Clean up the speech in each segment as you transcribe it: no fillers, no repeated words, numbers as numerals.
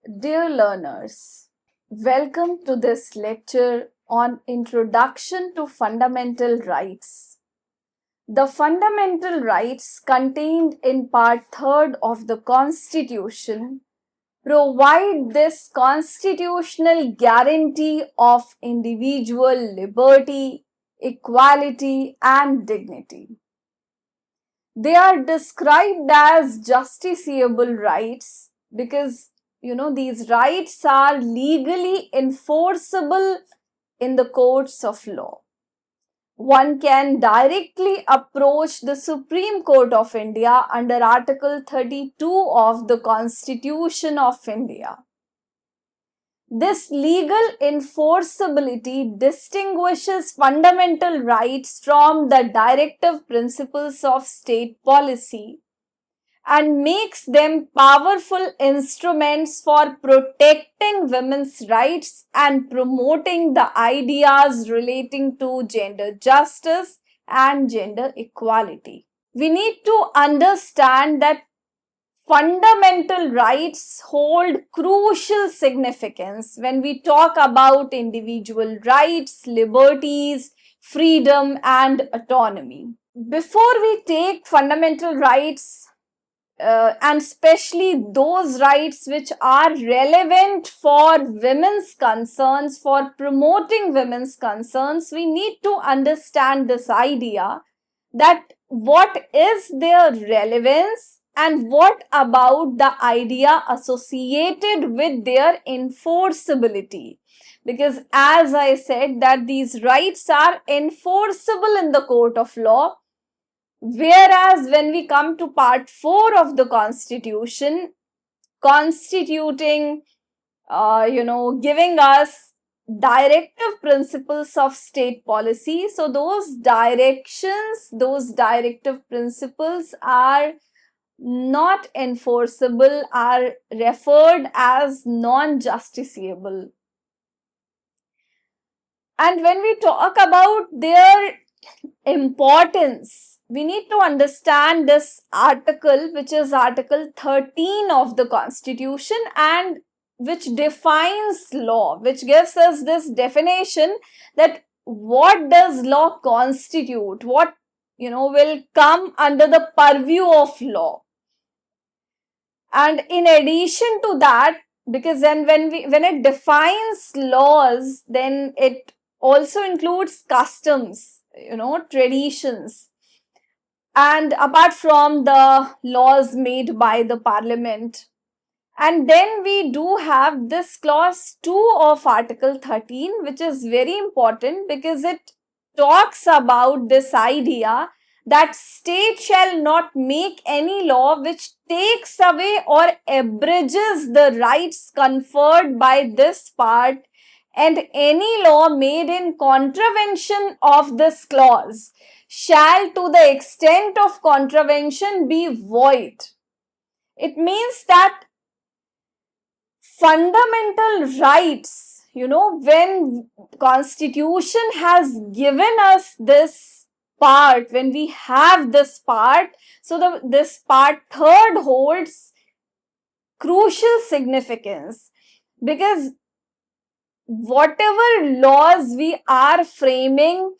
Dear learners, welcome to this lecture on Introduction to Fundamental Rights. The fundamental rights contained in Part 3 of the Constitution provide this constitutional guarantee of individual liberty, equality, and dignity. They are described as justiciable rights because these rights are legally enforceable in the courts of law. One can directly approach the Supreme Court of India under Article 32 of the Constitution of India. This legal enforceability distinguishes fundamental rights from the directive principles of state policy and makes them powerful instruments for protecting women's rights and promoting the ideas relating to gender justice and gender equality. We need to understand that fundamental rights hold crucial significance when we talk about individual rights, liberties, freedom, and autonomy. Before we take fundamental rights, and especially those rights which are relevant for women's concerns, for promoting women's concerns, we need to understand this idea that what is their relevance and what about the idea associated with their enforceability. Because as I said that these rights are enforceable in the court of law, whereas when we come to part 4 of the Constitution, constituting, giving us directive principles of state policy. So those directions, those directive principles are not enforceable, are referred as non-justiciable. And when we talk about their importance, we need to understand this article, which is Article 13 of the Constitution, and which defines law, which gives us this definition that what does law constitute, what will come under the purview of law. And in addition to that, because then when it defines laws, then it also includes customs, traditions, and apart from the laws made by the parliament. And then we do have this clause 2 of Article 13, which is very important because it talks about this idea that state shall not make any law which takes away or abridges the rights conferred by this part, and any law made in contravention of this clause shall to the extent of contravention be void. It means that fundamental rights, when Constitution has given us this part, when we have this part, so this part 3rd holds crucial significance, because whatever laws we are framing,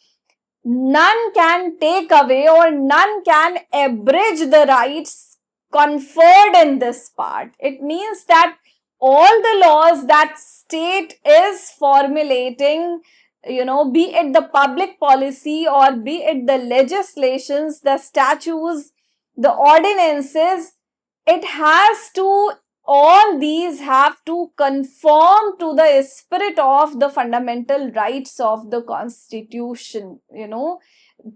none can take away or none can abridge the rights conferred in this part. It means that all the laws that state is formulating, be it the public policy or be it the legislations, the statutes, the ordinances, all these have to conform to the spirit of the fundamental rights of the Constitution,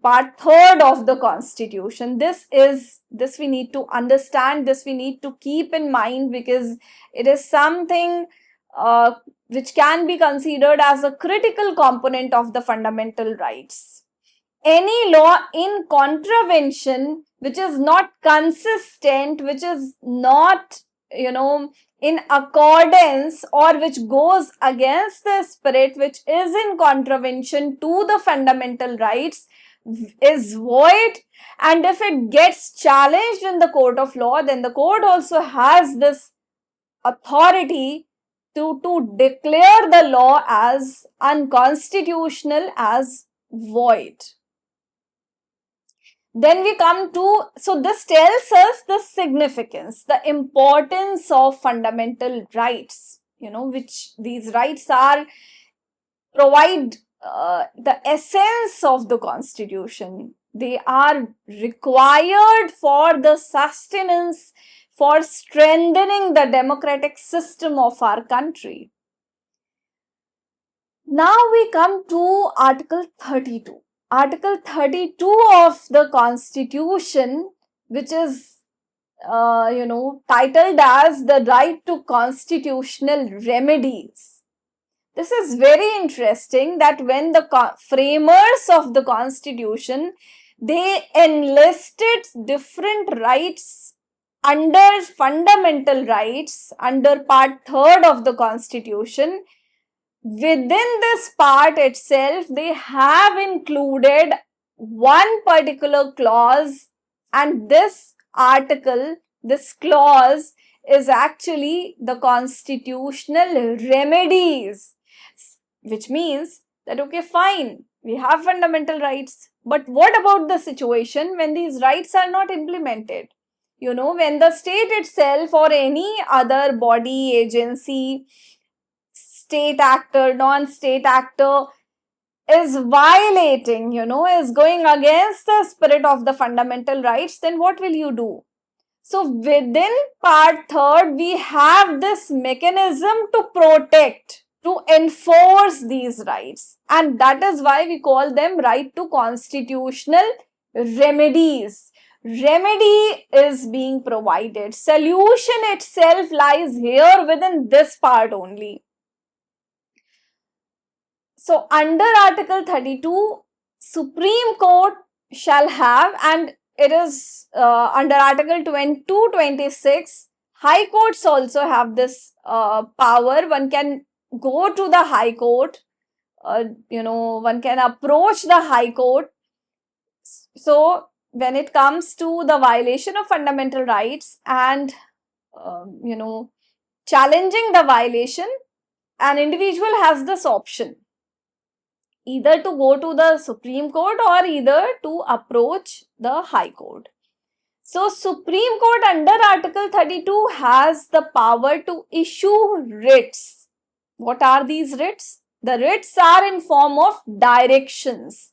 part 3rd of the Constitution. This we need to understand, this we need to keep in mind, because it is something which can be considered as a critical component of the fundamental rights. Any law in contravention which is not consistent, which is not, in accordance, or which goes against the spirit, which is in contravention to the fundamental rights, is void. And if it gets challenged in the court of law, then the court also has this authority to declare the law as unconstitutional, as void. Then we come to, so this tells us the significance, the importance of fundamental rights, which these rights provide the essence of the constitution. They are required for the sustenance, for strengthening the democratic system of our country. Now we come to Article 32. Article 32 of the Constitution, which is titled as the right to constitutional remedies. This is very interesting that when the framers of the Constitution, they enlisted different rights under fundamental rights, under Part 3 of the Constitution. Within this part itself, they have included one particular clause, and this article, this clause, is actually the constitutional remedies, which means that, okay, fine, we have fundamental rights, but what about the situation when these rights are not implemented? When the state itself or any other body, agency, state actor, non-state actor is violating, is going against the spirit of the fundamental rights, then what will you do? So within Part 3, we have this mechanism to protect, to enforce these rights, and that is why we call them right to constitutional remedies. Remedy is being provided. Solution itself lies here within this part only. So under Article 32, Supreme Court shall have, and it is under Article 226, High Courts also have this power. One can go to the High Court, one can approach the High Court. So when it comes to the violation of fundamental rights and, challenging the violation, an individual has this option, either to go to the Supreme Court or either to approach the High Court. So Supreme Court under Article 32 has the power to issue writs. What are these writs? The writs are in form of directions,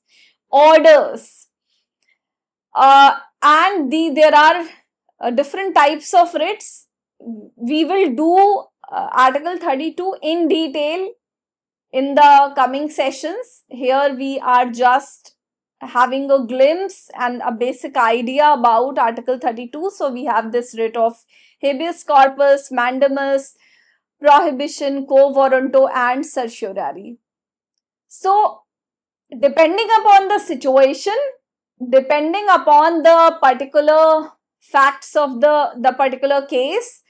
orders, and there are different types of writs. We will do Article 32 in detail in the coming sessions. Here we are just having a glimpse and a basic idea about Article 32. So we have this writ of habeas corpus, mandamus, prohibition, quo warranto, and certiorari. So depending upon the situation, depending upon the particular facts of the particular case,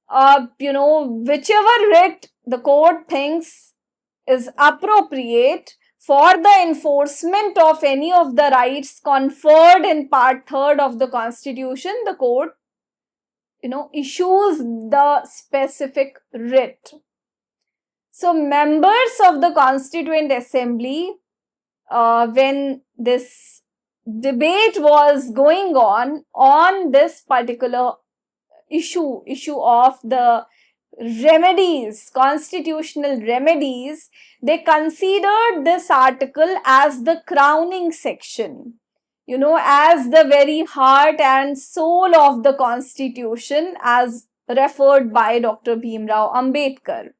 whichever writ the court thinks is appropriate for the enforcement of any of the rights conferred in Part 3 of the Constitution, the court, issues the specific writ. So members of the Constituent Assembly, when this debate was going on this particular issue of the remedies, constitutional remedies, they considered this article as the crowning section, as the very heart and soul of the Constitution, as referred by Dr. Bhimrao Ambedkar.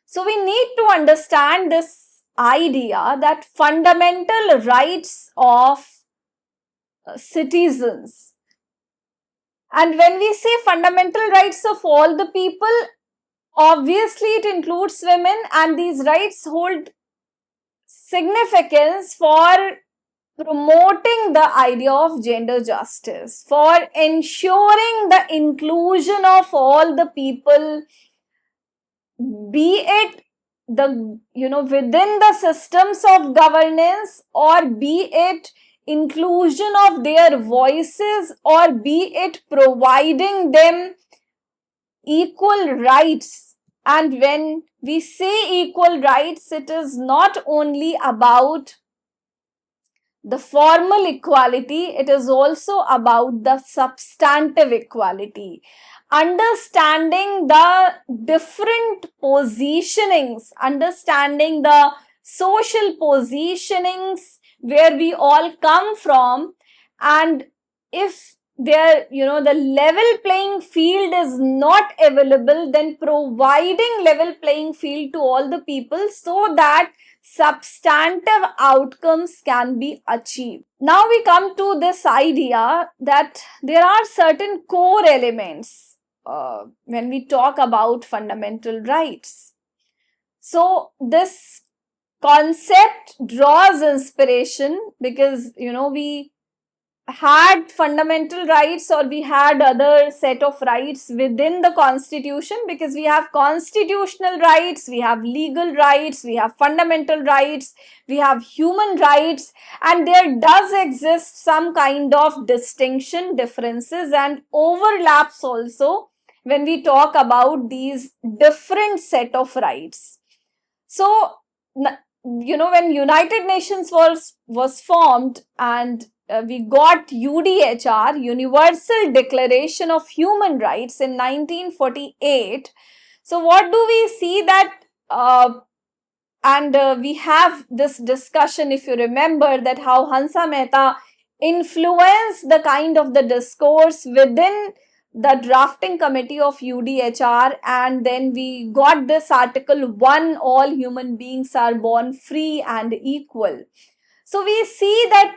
So we need to understand this idea that fundamental rights of citizens, and when we say fundamental rights of all the people, obviously it includes women, and these rights hold significance for promoting the idea of gender justice, for ensuring the inclusion of all the people, be it within the systems of governance, or be it inclusion of their voices, or be it providing them equal rights. And when we say equal rights, it is not only about the formal equality, it is also about the substantive equality. Understanding the different positionings, understanding the social positionings where we all come from, and if there, the level playing field is not available, then providing level playing field to all the people so that substantive outcomes can be achieved. Now we come to this idea that there are certain core elements when we talk about fundamental rights. So this concept draws inspiration because, we had fundamental rights, or we had other set of rights within the constitution, because we have constitutional rights, we have legal rights, we have fundamental rights, we have human rights, and there does exist some kind of distinction, differences and overlaps also when we talk about these different set of rights. So, when United Nations was formed, and we got UDHR, Universal Declaration of Human Rights, in 1948. So what do we see that, we have this discussion, if you remember, that how Hansa Mehta influenced the kind of the discourse within the drafting committee of UDHR, and then we got this Article 1, all human beings are born free and equal. So we see that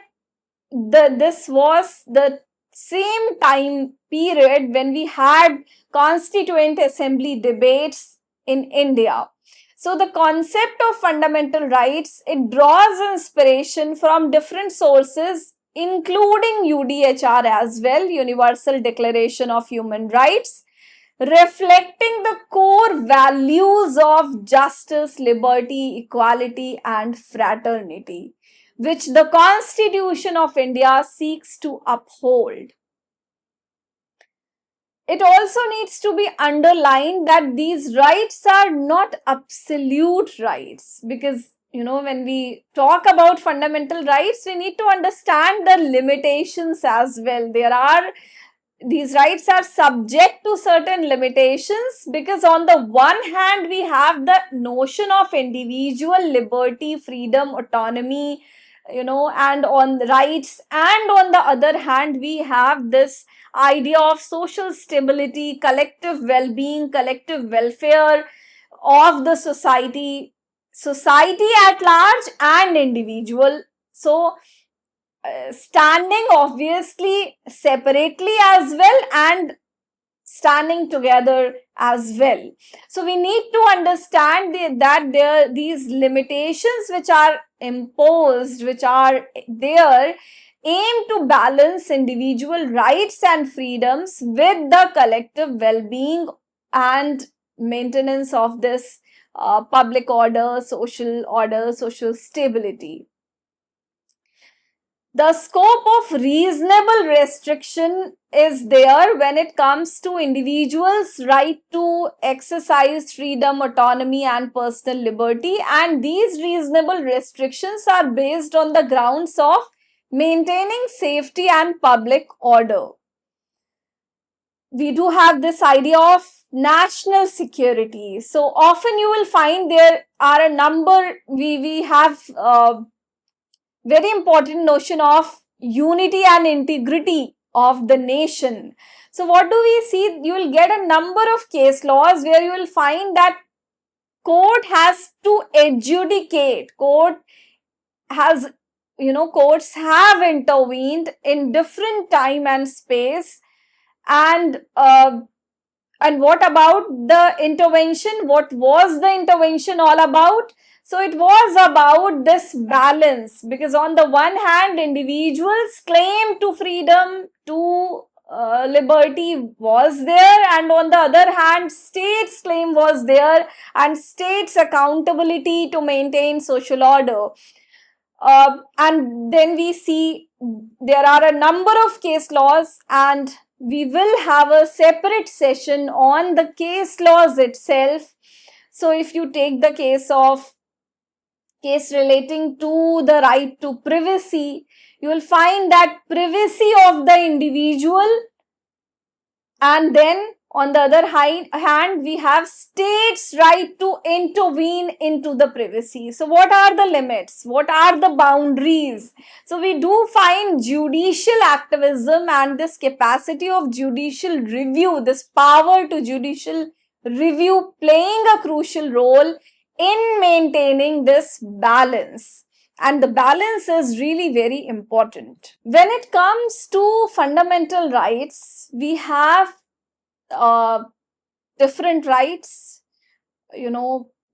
this was the same time period when we had Constituent Assembly debates in India. So the concept of fundamental rights, it draws inspiration from different sources, including UDHR as well, Universal Declaration of Human Rights, reflecting the core values of justice, liberty, equality, and fraternity, which the Constitution of India seeks to uphold. It also needs to be underlined that these rights are not absolute rights, because, when we talk about fundamental rights, we need to understand the limitations as well. These rights are subject to certain limitations, because on the one hand, we have the notion of individual liberty, freedom, autonomy, and on the rights, and on the other hand, we have this idea of social stability, collective well-being, collective welfare of the society at large and individual. So standing obviously separately as well, and standing together as well. So we need to understand that these limitations which are imposed, which are there, aim to balance individual rights and freedoms with the collective well-being and maintenance of this public order, social stability. The scope of reasonable restriction is there when it comes to individuals' right to exercise freedom, autonomy, and personal liberty, and these reasonable restrictions are based on the grounds of maintaining safety and public order. We do have this idea of national security. So often you will find there are a number, we have very important notion of unity and integrity of the nation. So what do we see? You will get a number of case laws where you will find that court has to adjudicate. Courts have intervened in different time and space. And what about the intervention? What was the intervention all about? So it was about this balance, because on the one hand, individuals' claim to freedom, to liberty was there, and on the other hand, states' claim was there, and states' accountability to maintain social order. And then we see there are a number of case laws, and we will have a separate session on the case laws itself. So if you take the case relating to the right to privacy, you will find that privacy of the individual, and then on the other hand, we have states' right to intervene into the privacy. So what are the limits? What are the boundaries? So we do find judicial activism and this capacity of judicial review, this power to judicial review, playing a crucial role in maintaining this balance. And the balance is really very important. When it comes to fundamental rights, we have different rights.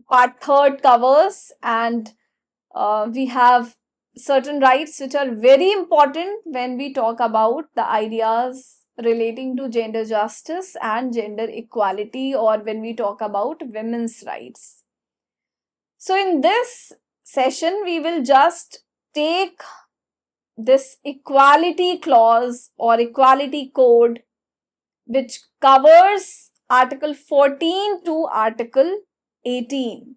Part 3rd covers, and we have certain rights which are very important when we talk about the ideas relating to gender justice and gender equality, or when we talk about women's rights. So in this session, we will just take this equality clause or equality code, which covers Article 14 to Article 18.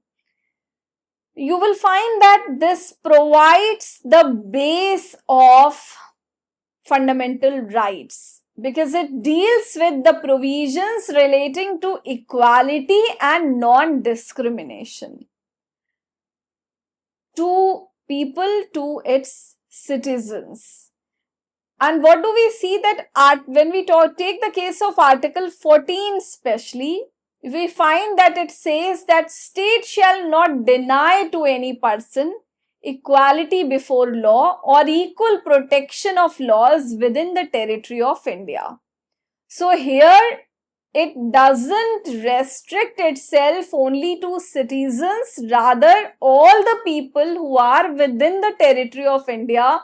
You will find that this provides the base of fundamental rights because it deals with the provisions relating to equality and non-discrimination to people, to its citizens. And what do we see that when we take the case of Article 14 especially, we find that it says that state shall not deny to any person equality before law or equal protection of laws within the territory of India. So here it doesn't restrict itself only to citizens, rather all the people who are within the territory of India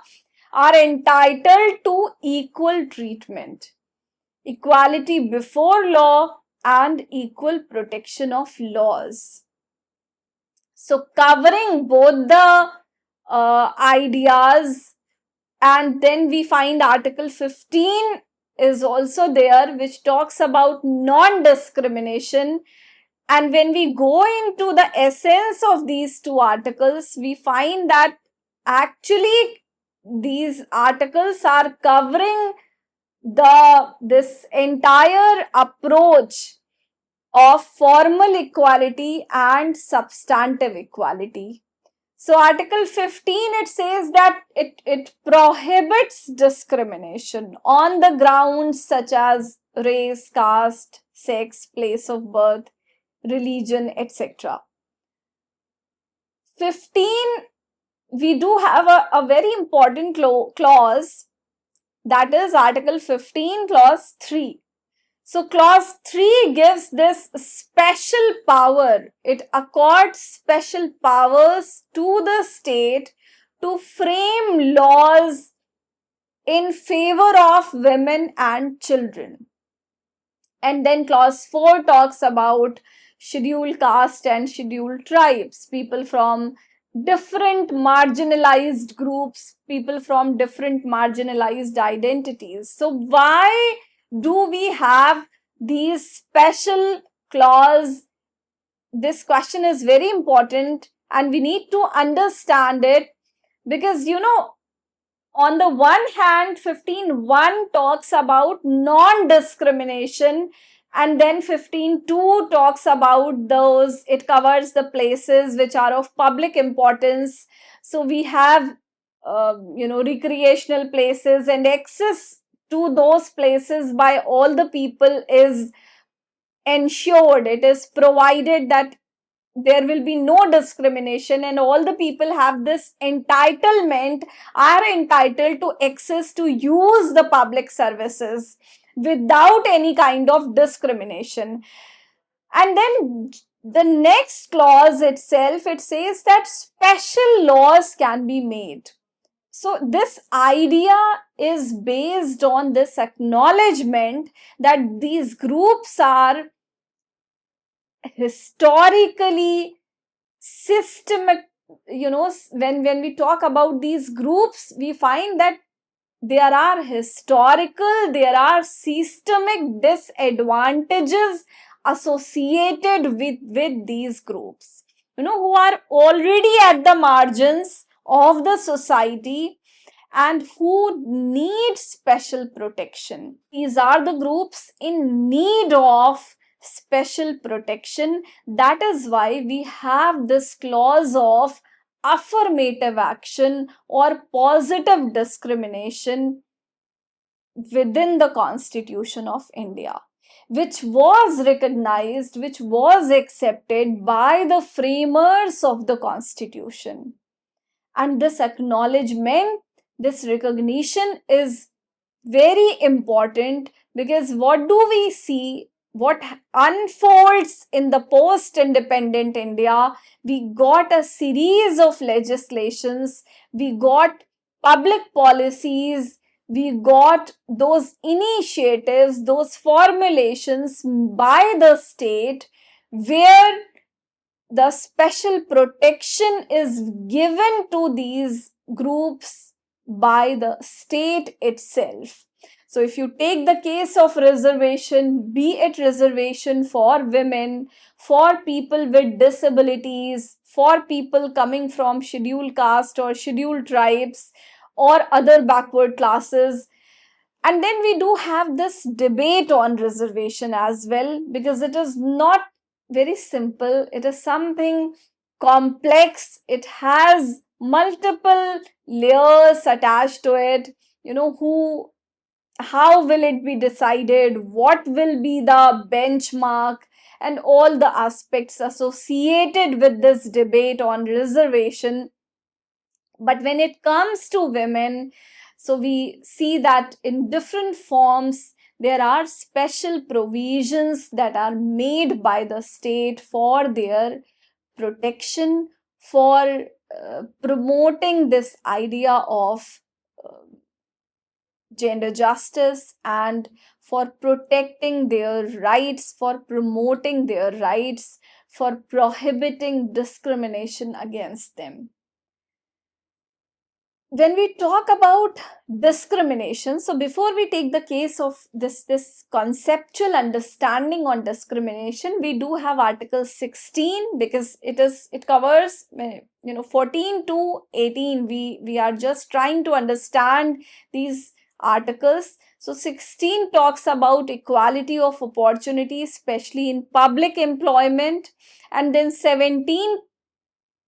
are entitled to equal treatment, equality before law and equal protection of laws. So covering both the ideas, and then we find Article 15 is also there, which talks about non-discrimination. And when we go into the essence of these two articles, we find that actually these articles are covering this entire approach of formal equality and substantive equality. So Article 15, it says that it prohibits discrimination on the grounds such as race, caste, sex, place of birth, religion, etc. 15, we do have a very important clause, that is Article 15, Clause 3. So Clause 3 gives this special power. It accords special powers to the state to frame laws in favor of women and children. And then Clause 4 talks about scheduled caste and scheduled tribes, people from different marginalized groups, people from different marginalized identities. So why do we have these special clause? This question is very important and we need to understand it because, on the one hand, 15.1 talks about non-discrimination, and then 15.2 talks about those, it covers the places which are of public importance. So we have, recreational places, and access to those places by all the people is ensured. It is provided that there will be no discrimination, and all the people have this entitlement, are entitled to access to use the public services without any kind of discrimination. And then the next clause itself, it says that special laws can be made. So this idea is based on this acknowledgement that these groups are historically systemic. When we talk about these groups, we find that there are historical, there are systemic disadvantages associated with these groups, who are already at the margins of the society and who need special protection. These are the groups in need of special protection. That is why we have this clause of affirmative action or positive discrimination within the Constitution of India, which was recognized, which was accepted by the framers of the Constitution. And this acknowledgement, this recognition is very important, because what do we see? What unfolds in the post-independent India? We got a series of legislations, we got public policies, we got those initiatives, those formulations by the state where the special protection is given to these groups by the state itself. So if you take the case of reservation, be it reservation for women, for people with disabilities, for people coming from scheduled caste or scheduled tribes or other backward classes, and then we do have this debate on reservation as well, because it is not very simple. It is something complex. It has multiple layers attached to it. How will it be decided? What will be the benchmark? And all the aspects associated with this debate on reservation. But when it comes to women, so we see that in different forms, there are special provisions that are made by the state for their protection, for promoting this idea of gender justice, and for protecting their rights, for promoting their rights, for prohibiting discrimination against them. When we talk about discrimination, so before we take the case of this conceptual understanding on discrimination, we do have Article 16, because it covers 14 to 18. We are just trying to understand these articles. So 16 talks about equality of opportunity, especially in public employment, and then 17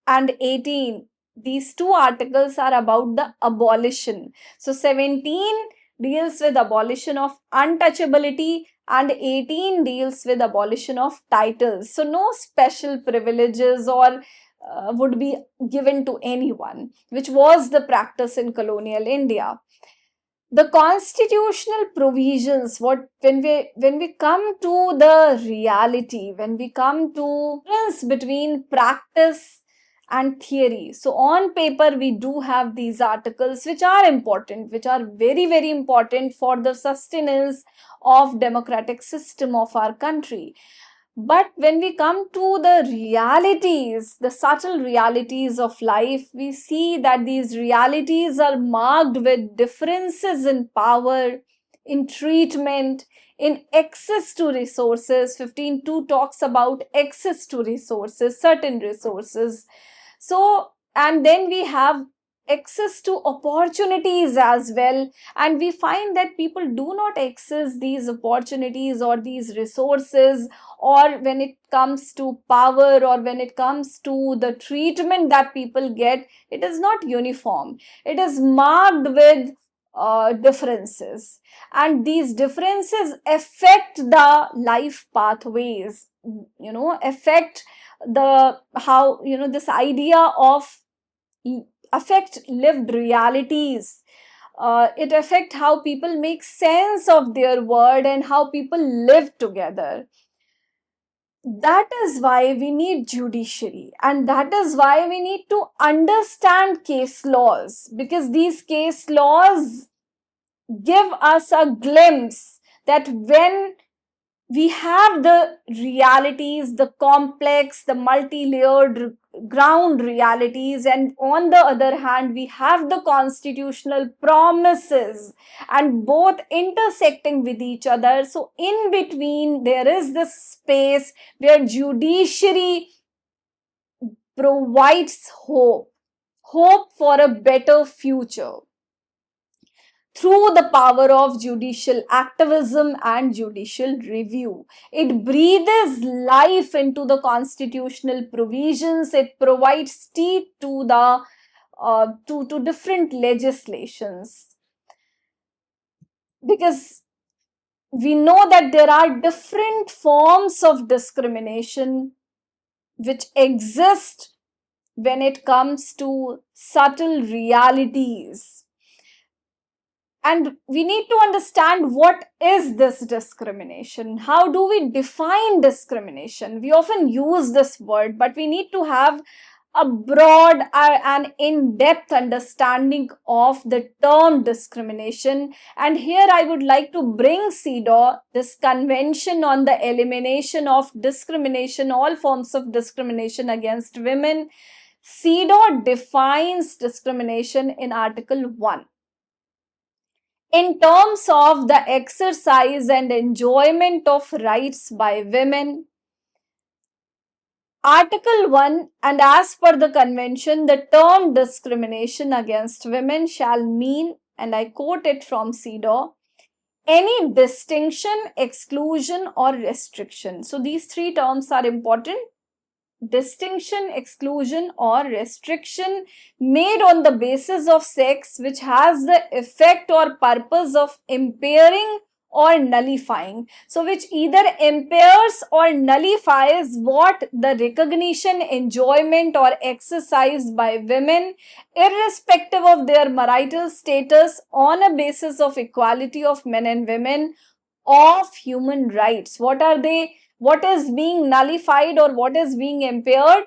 and 18, these two articles are about the abolition. So 17 deals with abolition of untouchability and 18 deals with abolition of titles. So no special privileges or would be given to anyone, which was the practice in colonial India. The constitutional provisions, when we come to the reality, when we come to difference between practice and theory. So on paper, we do have these articles which are important, which are very, very important for the sustenance of democratic system of our country. But when we come to the realities, the subtle realities of life, we see that these realities are marked with differences in power, in treatment, in access to resources. 15.2 talks about access to resources, certain resources. So, and then we have access to opportunities as well, and we find that people do not access these opportunities or these resources, or when it comes to power, or when it comes to the treatment that people get, it is not uniform. It is marked with differences, and these differences affect the life pathways, affect the how this idea of affect lived realities. It affects how people make sense of their world and how people live together. That is why we need judiciary, and that is why we need to understand case laws, because these case laws give us a glimpse that when we have the realities, the complex, the multi-layered ground realities, and on the other hand, we have the constitutional promises, and both intersecting with each other. So in between, there is this space where judiciary provides hope for a better future through the power of judicial activism and judicial review. It breathes life into the constitutional provisions. It provides teeth to the to different legislations, because we know that there are different forms of discrimination which exist when it comes to subtle realities. And we need to understand, what is this discrimination? How do we define discrimination? We often use this word, but we need to have a broad and in-depth understanding of the term discrimination. And here I would like to bring CEDAW, this Convention on the Elimination of Discrimination, all forms of discrimination against women. CEDAW defines discrimination in Article 1. In terms of the exercise and enjoyment of rights by women, Article 1, and as per the convention, the term discrimination against women shall mean, and I quote it from CEDAW, any distinction, exclusion, or restriction. So these three terms are important: distinction, exclusion, or restriction made on the basis of sex, which has the effect or purpose of impairing or nullifying. So which either impairs or nullifies what the recognition, enjoyment, or exercise by women, irrespective of their marital status, on a basis of equality of men and women, of human rights. What are they? What is being nullified or what is being impaired?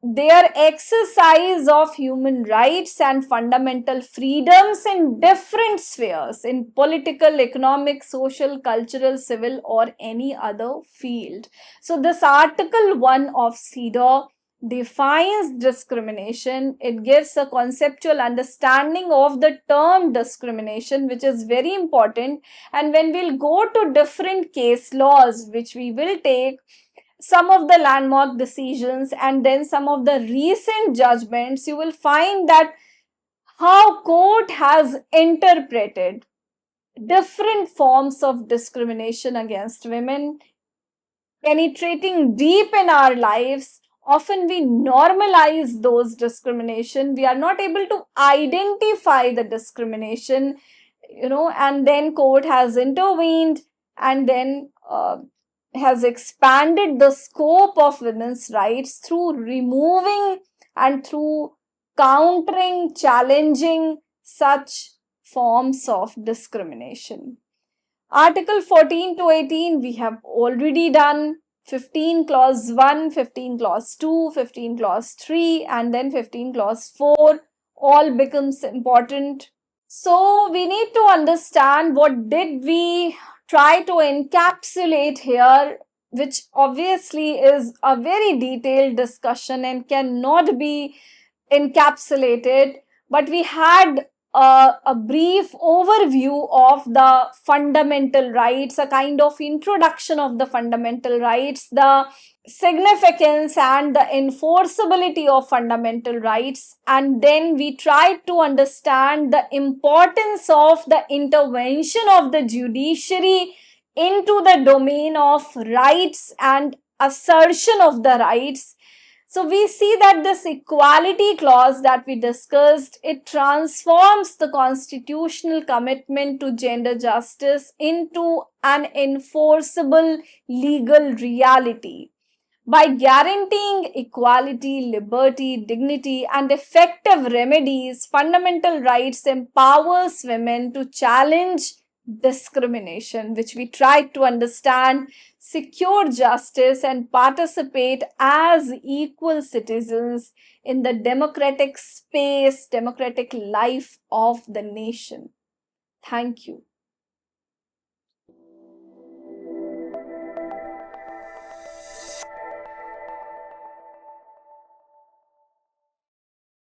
Their exercise of human rights and fundamental freedoms in different spheres, in political, economic, social, cultural, civil, or any other field. So this Article 1 of CEDAW defines discrimination. It gives a conceptual understanding of the term discrimination, which is very important. And when we'll go to different case laws, which we will take, some of the landmark decisions and then some of the recent judgments, you will find that how court has interpreted different forms of discrimination against women, penetrating deep in our lives. Often we normalize those discrimination. We are not able to identify the discrimination, and then court has intervened and then has expanded the scope of women's rights through removing and through countering, challenging such forms of discrimination. Article 14 to 18, we have already done. 15 clause 1, 15 clause 2, 15 clause 3, and then 15 clause 4 all becomes important. So we need to understand what did we try to encapsulate here, which obviously is a very detailed discussion and cannot be encapsulated, but we had a brief overview of the fundamental rights, a kind of introduction of the fundamental rights, the significance and the enforceability of fundamental rights, and then we tried to understand the importance of the intervention of the judiciary into the domain of rights and assertion of the rights. So we see that this equality clause that we discussed, it transforms the constitutional commitment to gender justice into an enforceable legal reality. By guaranteeing equality, liberty, dignity, and effective remedies, fundamental rights empowers women to challenge discrimination, which we tried to understand, secure justice, and participate as equal citizens in the democratic space, democratic life of the nation. Thank you.